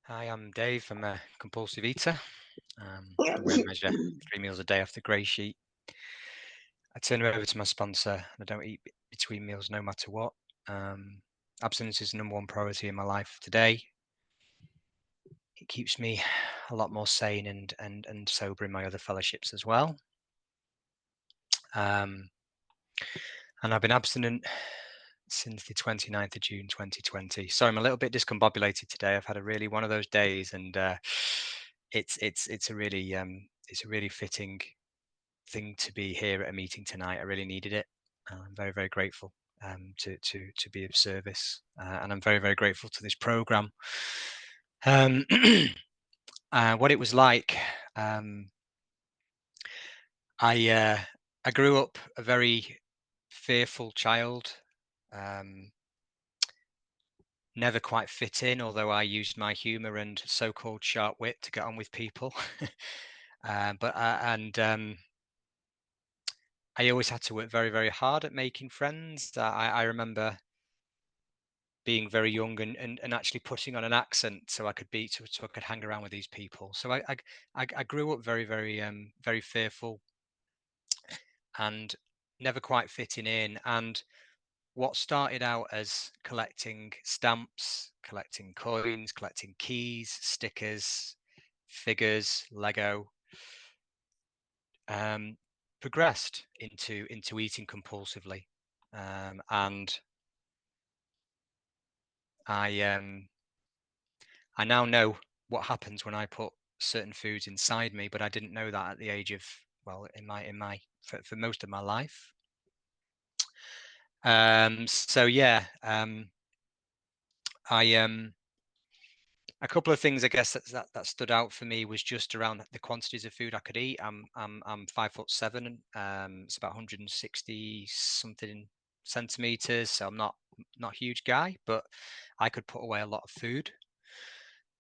Hi, I'm Dave. I'm a compulsive eater. The way I measure 3 meals a day off the Grey Sheet. I turn it over to my sponsor, and I don't eat between meals no matter what. Abstinence is the number one priority in my life today. It keeps me a lot more sane and sober in my other fellowships as well. And I've been abstinent since the 29th of June 2020. Sorry, I'm a little bit discombobulated today. I've had one of those days, and it's a really fitting thing to be here at a meeting tonight. I really needed it. I'm very, very grateful to be of service, and I'm very, very grateful to this program. What it was like, I grew up a very fearful child. Never quite fit in, although I used my humour and so-called sharp wit to get on with people. I always had to work very, very hard at making friends. I remember being very young and actually putting on an accent so I could hang around with these people. So I grew up very, very very fearful and never quite fitting in. And what started out as collecting stamps, collecting coins, collecting keys, stickers, figures, Lego, progressed into eating compulsively. And I now know what happens when I put certain foods inside me, but I didn't know that at the age of, well, for most of my life. So yeah, a couple of things I guess that stood out for me was just around the quantities of food I could eat. I'm 5'7", it's about 160 something centimeters, so I'm not a huge guy, but I could put away a lot of food.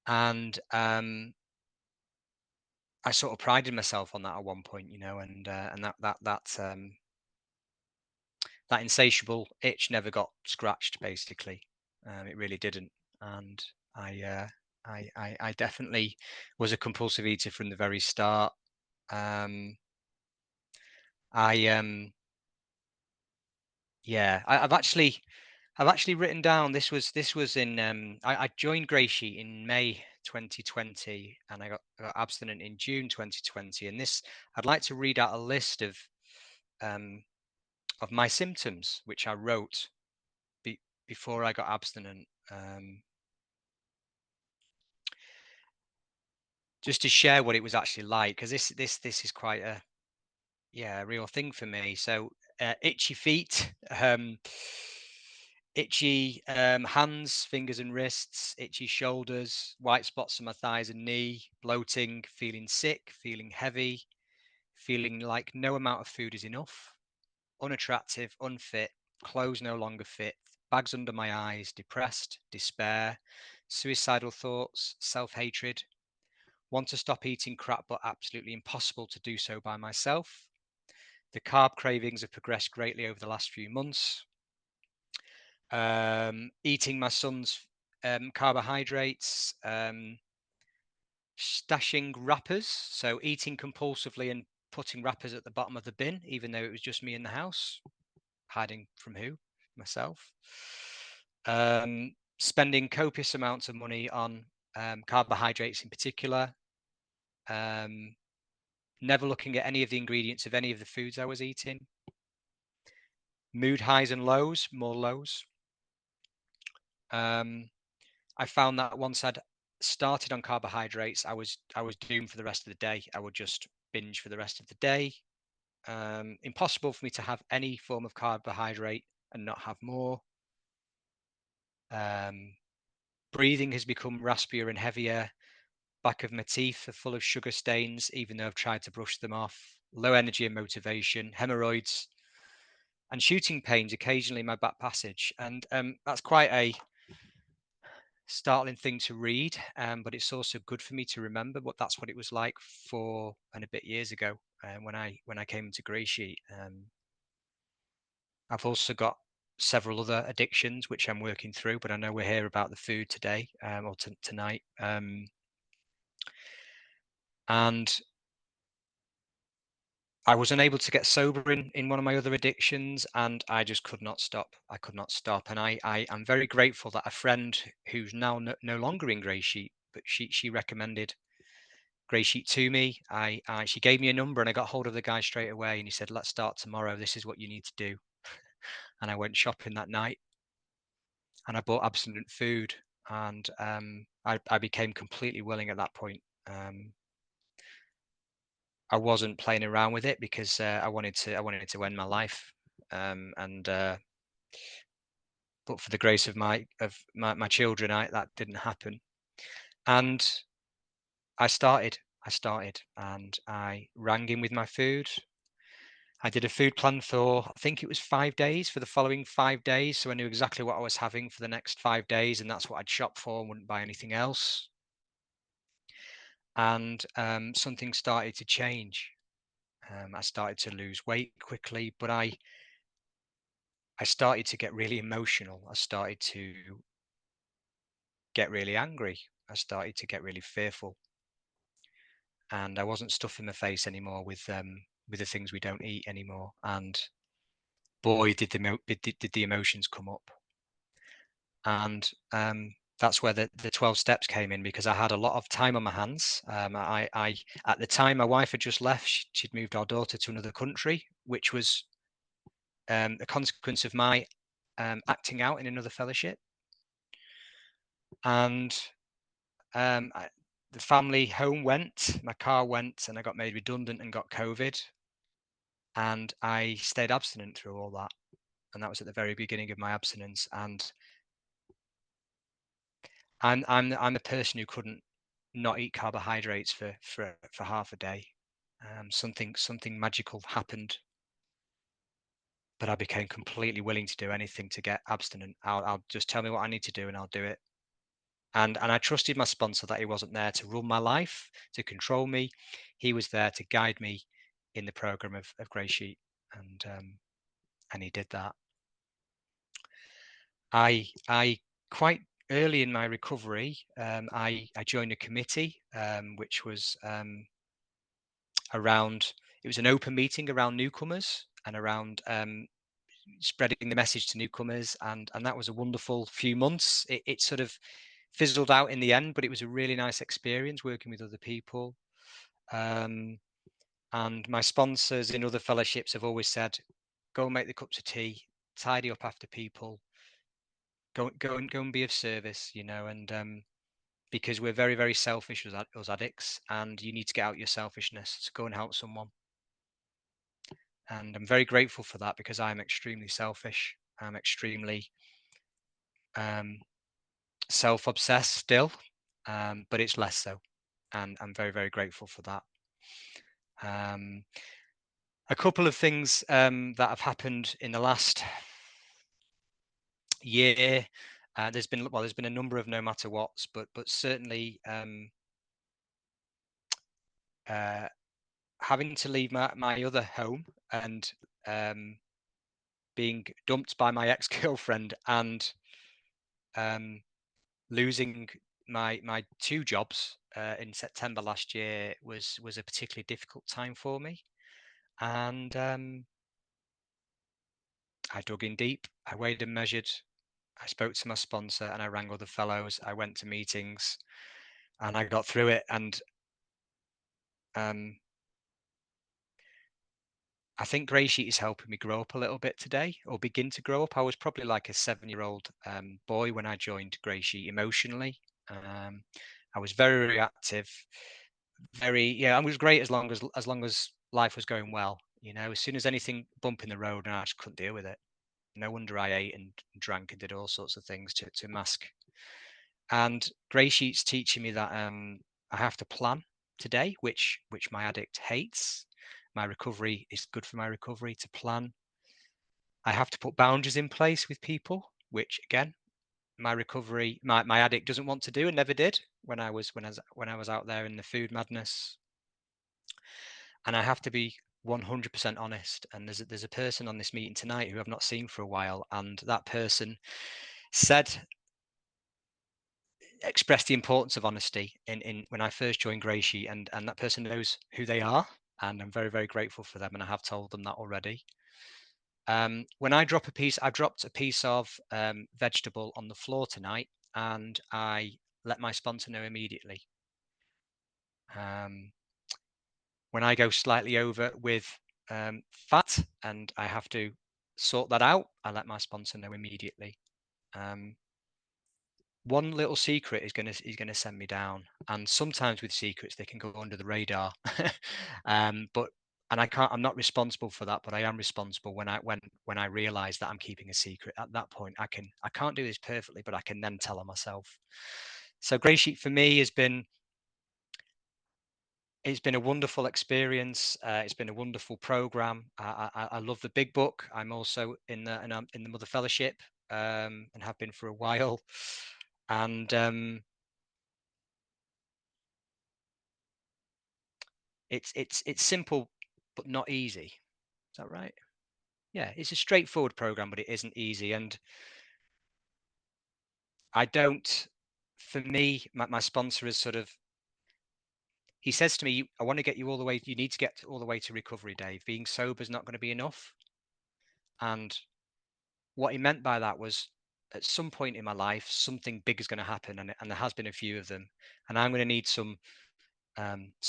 And I sort of prided myself on that at one point, and that insatiable itch never got scratched, basically. It really didn't, and I, uh, I definitely was a compulsive eater from the very start. Um, I Yeah, I've actually written down this was in I joined GreySheet in May 2020, and I got abstinent in June 2020. And this I'd like to read out a list um, of my symptoms, which I wrote before I got abstinent, just to share what it was actually like, because this is quite a real thing for me. So itchy feet, itchy hands, fingers and wrists, itchy shoulders, white spots on my thighs and knee, bloating, feeling sick, feeling heavy, feeling like no amount of food is enough, unattractive, unfit, clothes no longer fit, bags under my eyes, depressed, despair, suicidal thoughts, self-hatred, want to stop eating crap but absolutely impossible to do so by myself. The carb cravings have progressed greatly over the last few months. Eating my son's carbohydrates, stashing wrappers, so eating compulsively and putting wrappers at the bottom of the bin, even though it was just me in the house, hiding from who? Myself. Spending copious amounts of money on carbohydrates in particular. Never looking at any of the ingredients of any of the foods I was eating. Mood highs and lows, more lows. I found that once I'd started on carbohydrates, I was doomed for the rest of the day. I would just binge for the rest of the day. Impossible for me to have any form of carbohydrate and not have more. Breathing has become raspier and heavier. Back of my teeth are full of sugar stains, even though I've tried to brush them off. Low energy and motivation, hemorrhoids, and shooting pains occasionally in my back passage. And that's quite a startling thing to read, but it's also good for me to remember that's what it was like 4 and a bit years ago when I came into GreySheet. I've also got several other addictions which I'm working through, but I know we're here about the food today, or tonight. And I was unable to get sober in one of my other addictions, and I just could not stop. I could not stop, and I am very grateful that a friend who's now no longer in Grey Sheet, but she recommended Grey Sheet to me. She gave me a number, and I got hold of the guy straight away, and he said, "Let's start tomorrow. This is what you need to do." And I went shopping that night, and I bought abstinent food, and I became completely willing at that point. I wasn't playing around with it because I wanted to end my life, and but for the grace of my children, that didn't happen. And I started, and I rang in with my food. I did a food plan for, I think it was 5 days, for the following 5 days. So I knew exactly what I was having for the next 5 days, and that's what I'd shop for and wouldn't buy anything else. And something started to change. I started to lose weight quickly, but I started to get really emotional. I started to get really angry. I started to get really fearful, and I wasn't stuffing my face anymore with the things we don't eat anymore. And boy, did the emotions come up. And that's where the 12 steps came in, because I had a lot of time on my hands. I at the time, my wife had just left. She'd moved our daughter to another country, which was a consequence of my acting out in another fellowship. And the family home went, my car went, and I got made redundant and got COVID. And I stayed abstinent through all that. And that was at the very beginning of my abstinence. And I'm a person who couldn't not eat carbohydrates for half a day. Something magical happened, but I became completely willing to do anything to get abstinent. I'll just tell me what I need to do, and I'll do it. And I trusted my sponsor that he wasn't there to run my life, to control me. He was there to guide me in the program of Grey Sheet, and he did that. I quite early in my recovery, I joined a committee, which was around. It was an open meeting around newcomers and around spreading the message to newcomers, and that was a wonderful few months. It sort of fizzled out in the end, but it was a really nice experience working with other people. And my sponsors in other fellowships have always said, go and make the cups of tea, tidy up after people, go and be of service, and because we're very, very selfish as addicts, and you need to get out your selfishness to go and help someone. And I'm very grateful for that, because I'm extremely selfish. I'm extremely self-obsessed still, but it's less so, and I'm very, very grateful for that. A couple of things that have happened in the last year. There's been a number of no matter whats, but certainly having to leave my other home, and being dumped by my ex-girlfriend, and losing my two jobs in September last year was a particularly difficult time for me. And I dug in deep. I weighed and measured. I spoke to my sponsor, and I rang other fellows. I went to meetings, and I got through it. And I think Grey Sheet is helping me grow up a little bit today, or begin to grow up. I was probably like a 7-year-old boy when I joined Grey Sheet emotionally. I was very reactive, I was great as long as life was going well. As soon as anything bump in the road, and I just couldn't deal with it. No wonder I ate and drank and did all sorts of things to mask. And Grey Sheet's teaching me that I have to plan today, which my addict hates. My recovery is good for my recovery to plan. I have to put boundaries in place with people, which again, my addict doesn't want to do, and never did when I was out there in the food madness. And I have to be 100% honest. And there's a person on this meeting tonight who I've not seen for a while, and that person said expressed the importance of honesty in when I first joined GreySheet, and that person knows who they are, and I'm very, very grateful for them, and I have told them that already. When I dropped a piece of vegetable on the floor tonight, and I let my sponsor know immediately. When I go slightly over with fat and I have to sort that out, I let my sponsor know immediately. One little secret is gonna send me down, and sometimes with secrets they can go under the radar. But I'm not responsible for that, but I am responsible when I realize that I'm keeping a secret. At that point, I can't do this perfectly, but I can then tell on myself. So GreySheet for me it's been a wonderful experience. It's been a wonderful program. I love the big book. I'm also in the Mother Fellowship, and have been for a while. And it's simple but not easy. Is that right? Yeah, it's a straightforward program, but it isn't easy. And I don't. For me, my sponsor is sort of. He says to me, "I want to get you all the way. You need to get all the way to recovery, Dave. Being sober is not going to be enough." And what he meant by that was, at some point in my life, something big is going to happen, and there has been a few of them, and I'm going to need some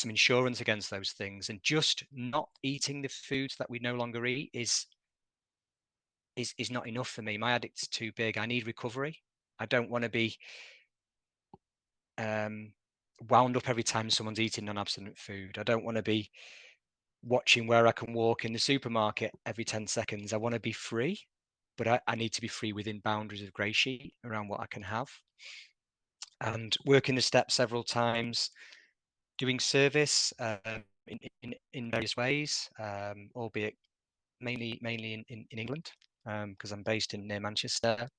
insurance against those things. And just not eating the foods that we no longer eat is not enough for me. My addict's too big. I need recovery. I don't want to be wound up every time someone's eating non-abstinent food. I don't want to be watching where I can walk in the supermarket every 10 seconds. I want to be free, but I need to be free within boundaries of GreySheet around what I can have. And working the steps several times, doing service in various ways, albeit mainly in England, because I'm based near Manchester.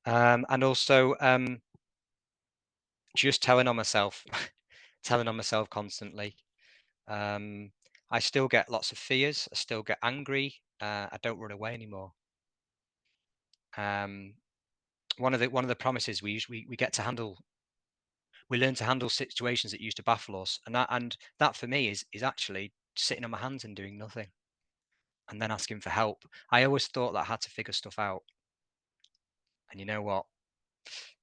And also just telling on myself, telling on myself constantly. I still get lots of fears. I still get angry. I don't run away anymore. One of the promises we get to handle. We learn to handle situations that used to baffle us, and that for me is actually sitting on my hands and doing nothing, and then asking for help. I always thought that I had to figure stuff out, and you know what?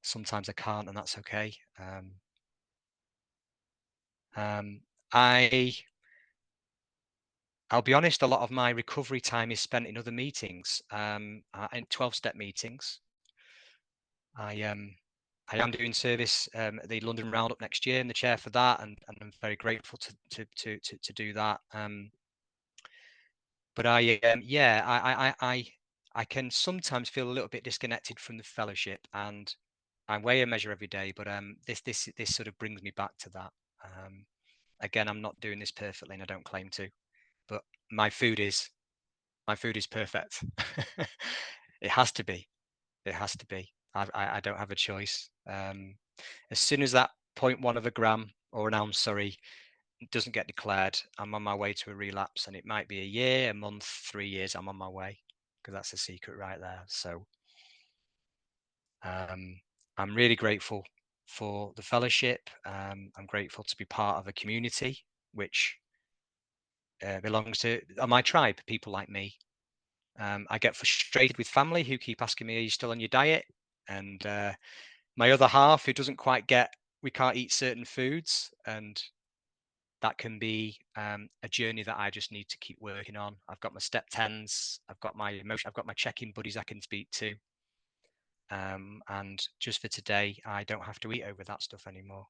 Sometimes I can't, and that's okay. I I'll be honest, a lot of my recovery time is spent in other meetings, in 12-step meetings. I am doing service at the London Roundup next year. I'm the chair for that, and I'm very grateful to do that. But I can sometimes feel a little bit disconnected from the fellowship, and I weigh a measure every day. But this sort of brings me back to that. Again, I'm not doing this perfectly, and I don't claim to, but my food is perfect. It has to be. It has to be. I don't have a choice. As soon as that 0.1 of a gram or an ounce, sorry, doesn't get declared, I'm on my way to a relapse, and it might be a year, a month, 3 years. I'm on my way, because that's a secret right there. So I'm really grateful for the fellowship. I'm grateful to be part of a community which belongs to my tribe, people like me. I get frustrated with family who keep asking me, "Are you still on your diet?" And my other half who doesn't quite get, we can't eat certain foods, and that can be a journey that I just need to keep working on. I've got my step 10s, I've got my emotion, I've got my check-in buddies I can speak to, and just for today, I don't have to eat over that stuff anymore.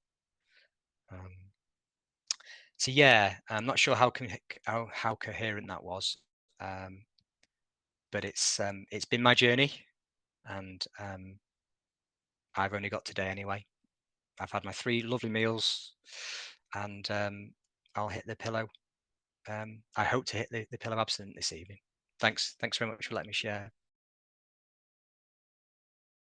So yeah, I'm not sure how coherent that was, but it's been my journey, and I've only got today anyway. I've had my 3 lovely meals, and I'll hit the pillow. I hope to hit the pillow abstinent this evening. Thanks very much for letting me share.